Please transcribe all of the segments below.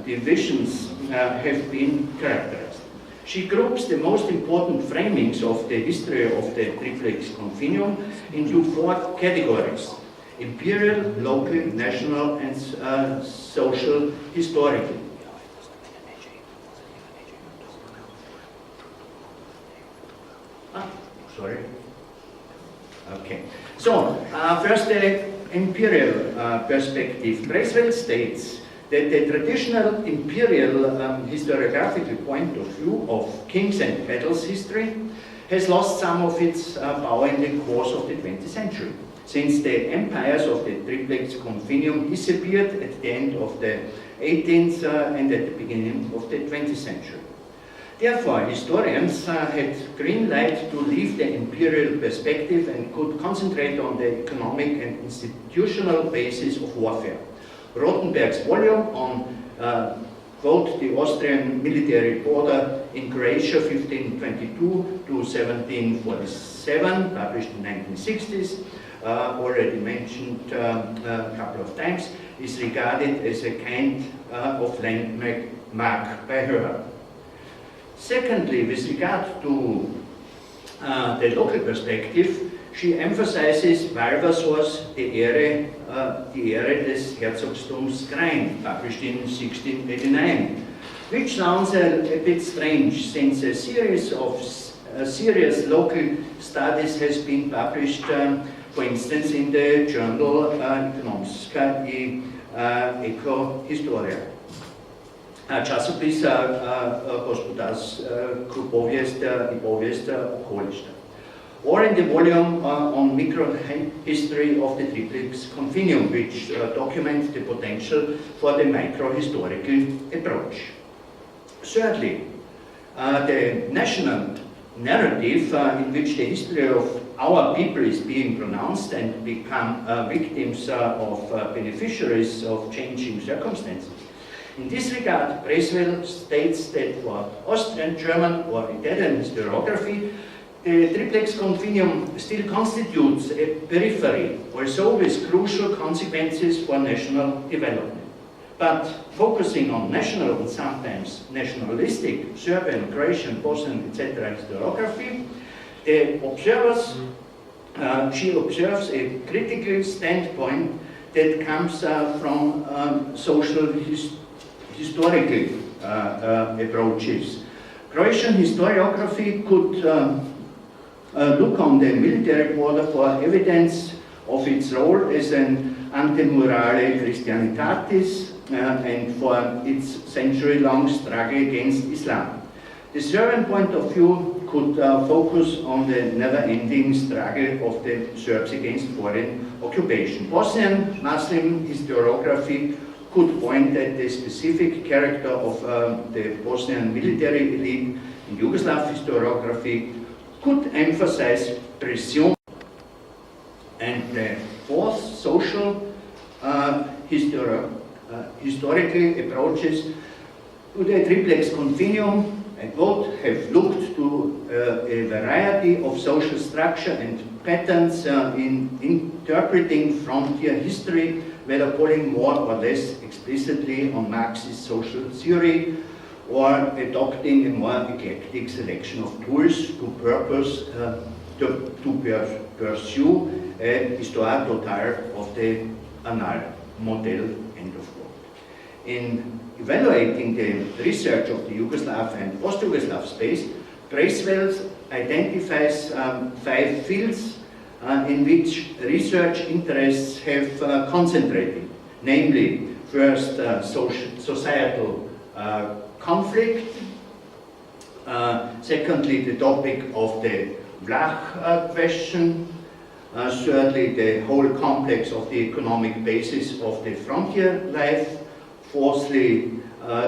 divisions have been characterized. She groups the most important framings of the history of the triplex continuum into 4 categories: imperial, local, national, and social historical. Sorry. Okay. So, first the imperial perspective. Bracewell states that the traditional imperial historiographical point of view of kings and battles history has lost some of its power in the course of the 20th century, since the empires of the triplex continuum disappeared at the end of the 18th and at the beginning of the 20th century. Therefore, historians had green light to leave the imperial perspective and could concentrate on the economic and institutional basis of warfare. Rothenberg's volume on, quote, the Austrian military border in Croatia 1522 to 1747, published in the 1960s, already mentioned a couple of times, is regarded as a kind of landmark by her. Secondly, with regard to the local perspective, she emphasizes Valvasor's Die Ehre des Herzogtums Krain, published in 1689, which sounds a bit strange since a series of serious local studies has been published, for instance, in the journal Ekonomska i Ekohistoria. Časopis gospodarsku povijest I povijest okolišta. Or in the volume on micro-history of the triplex continuum, which documents the potential for the micro-historical approach. Thirdly, the national narrative in which the history of our people is being pronounced and become victims of beneficiaries of changing circumstances. In this regard, Bracewell states that for Austrian, German, or Italian historiography, the triplex continuum still constitutes a periphery, also with crucial consequences for national development. But focusing on national and sometimes nationalistic Serbian, Croatian, Bosnian, etc. historiography, she observes a critical standpoint that comes from social historical approaches. Croatian historiography could look on the military border for evidence of its role as an antemurale Christianitatis and for its century-long struggle against Islam. The Serbian point of view could focus on the never-ending struggle of the Serbs against foreign occupation. Bosnian Muslim historiography could point at the specific character of the Bosnian military elite, and Yugoslav historiography could emphasize precision. And the fourth, social historical approaches to the triplex continuum, I quote, have looked to a variety of social structure and patterns in interpreting frontier history, whether calling more or less explicitly on Marxist social theory, or adopting a more eclectic selection of tools to pursue a histoire totale of the anal model, end of quote. In evaluating the research of the Yugoslav and post-Yugoslav space, Bracewell identifies 5 fields in which research interests have concentrated, namely, first, societal conflict, secondly, the topic of the Vlach question, thirdly, the whole complex of the economic basis of the frontier life, fourthly,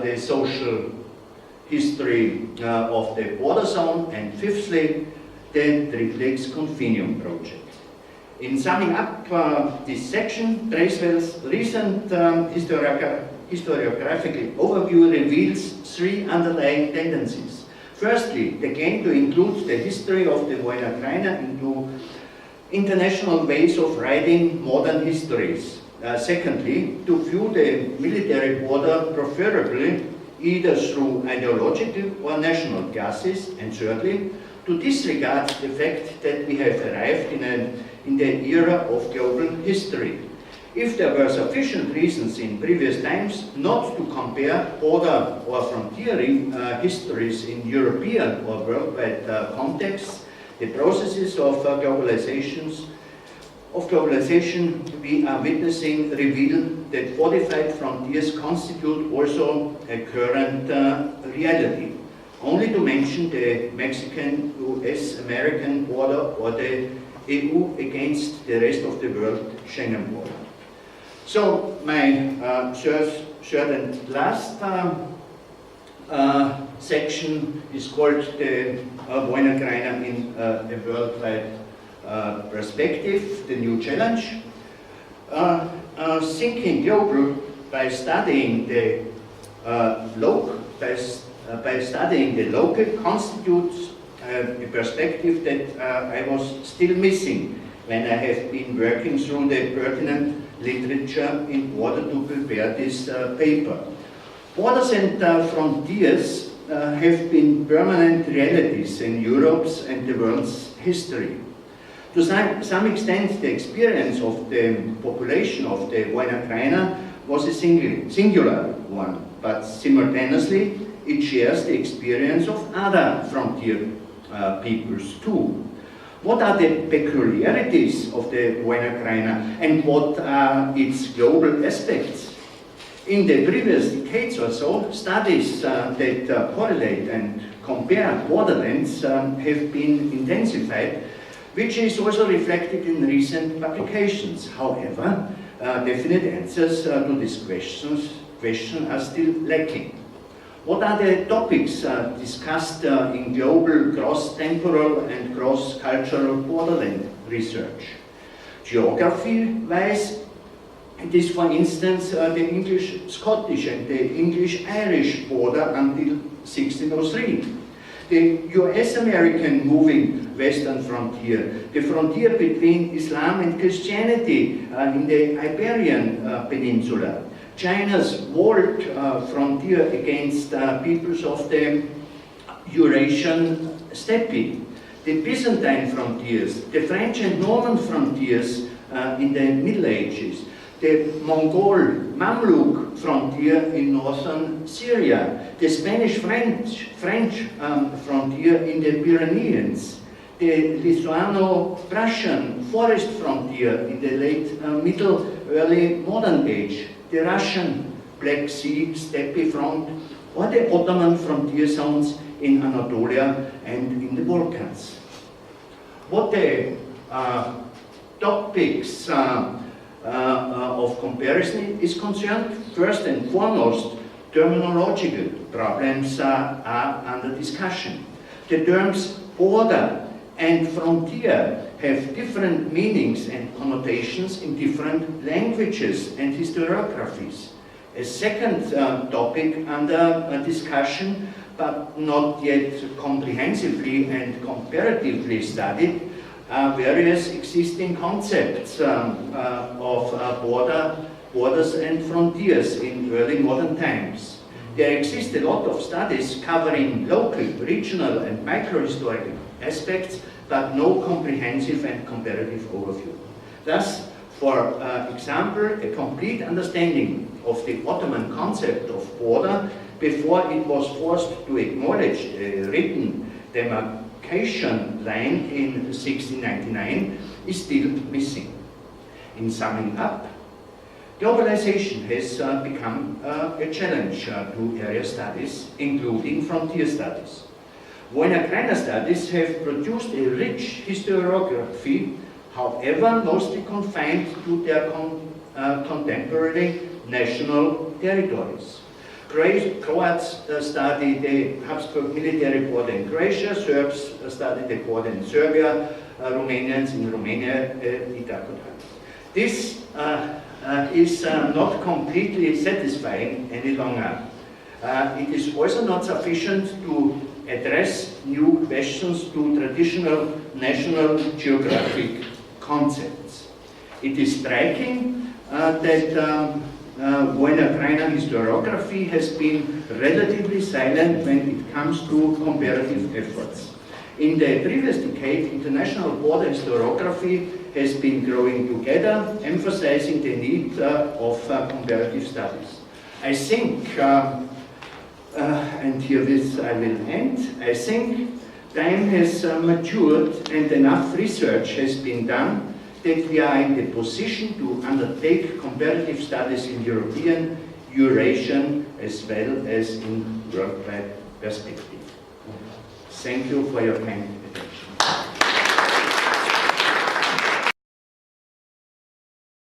the social history of the border zone, and fifthly, the triplex continuum project. In summing up this section, Bracewell's recent historiographical overview reveals 3 underlying tendencies. Firstly, the claim to include the history of the vojnokrajiška into international ways of writing modern histories, Secondly, to view the military border preferably either through ideological or national classes, and thirdly, to disregard the fact that we have arrived in the era of global history. If there were sufficient reasons in previous times not to compare border or frontier histories in European or worldwide contexts, the processes of globalization we are witnessing reveal that fortified frontiers constitute also a current reality. Only to mention the Mexican-US-American border or the EU against the rest of the world Schengen border. So my third and last section is called the vojnokrajiška in a worldwide perspective, the new challenge. Thinking global by studying the local constitutes a perspective that I was still missing when I have been working through the pertinent literature in order to prepare this paper. Borders and frontiers have been permanent realities in Europe's and the world's history. To some extent, the experience of the population of the vojnokrajiška was a singular one, but simultaneously it shares the experience of other frontier peoples too. What are the peculiarities of the vojnokrajiška and what are its global aspects? In the previous decades or so, studies that correlate and compare borderlands have been intensified, which is also reflected in recent publications. However, definite answers to these questions are still lacking. What are the topics discussed in global cross-temporal and cross-cultural borderland research? Geography-wise, it is, for instance, the English-Scottish and the English-Irish border until 1603. The US-American moving western frontier, the frontier between Islam and Christianity in the Iberian Peninsula, China's walled frontier against peoples of the Eurasian steppe, the Byzantine frontiers, the French and Norman frontiers in the Middle Ages, the Mongol Mamluk frontier in northern Syria, the Spanish-French frontier in the Pyrenees, the Lithuano-Prussian forest frontier in the late Middle, early modern age, the Russian Black Sea steppe front, or the Ottoman frontier zones in Anatolia and in the Balkans. What the topics of comparison is concerned, first and foremost, terminological problems are under discussion. The terms border and frontier have different meanings and connotations in different languages and historiographies. A second topic under discussion, but not yet comprehensively and comparatively studied, are various existing concepts of borders and frontiers in early modern times. There exist a lot of studies covering local, regional and microhistorical aspects, but no comprehensive and comparative overview. Thus, for example, a complete understanding of the Ottoman concept of border before it was forced to acknowledge a written demarcation line in 1699 is still missing. In summing up, globalization has become a challenge to area studies, including frontier studies. Vojnokrajiška studies have produced a rich historiography, however mostly confined to their contemporary national territories. Croats study the Habsburg military border in Croatia, Serbs study the border in Serbia, Romanians in Romania, etc. This is not completely satisfying any longer. It is also not sufficient to address new questions to traditional national geographic concepts. It is striking that vojnokrajiška historiography has been relatively silent when it comes to comparative efforts. In the previous decade, international border historiography has been growing together, emphasizing the need of comparative studies. I think, and here this I will end, I think time has matured and enough research has been done that we are in the position to undertake comparative studies in European, Eurasian, as well as in worldwide perspective. Thank you for your kind attention.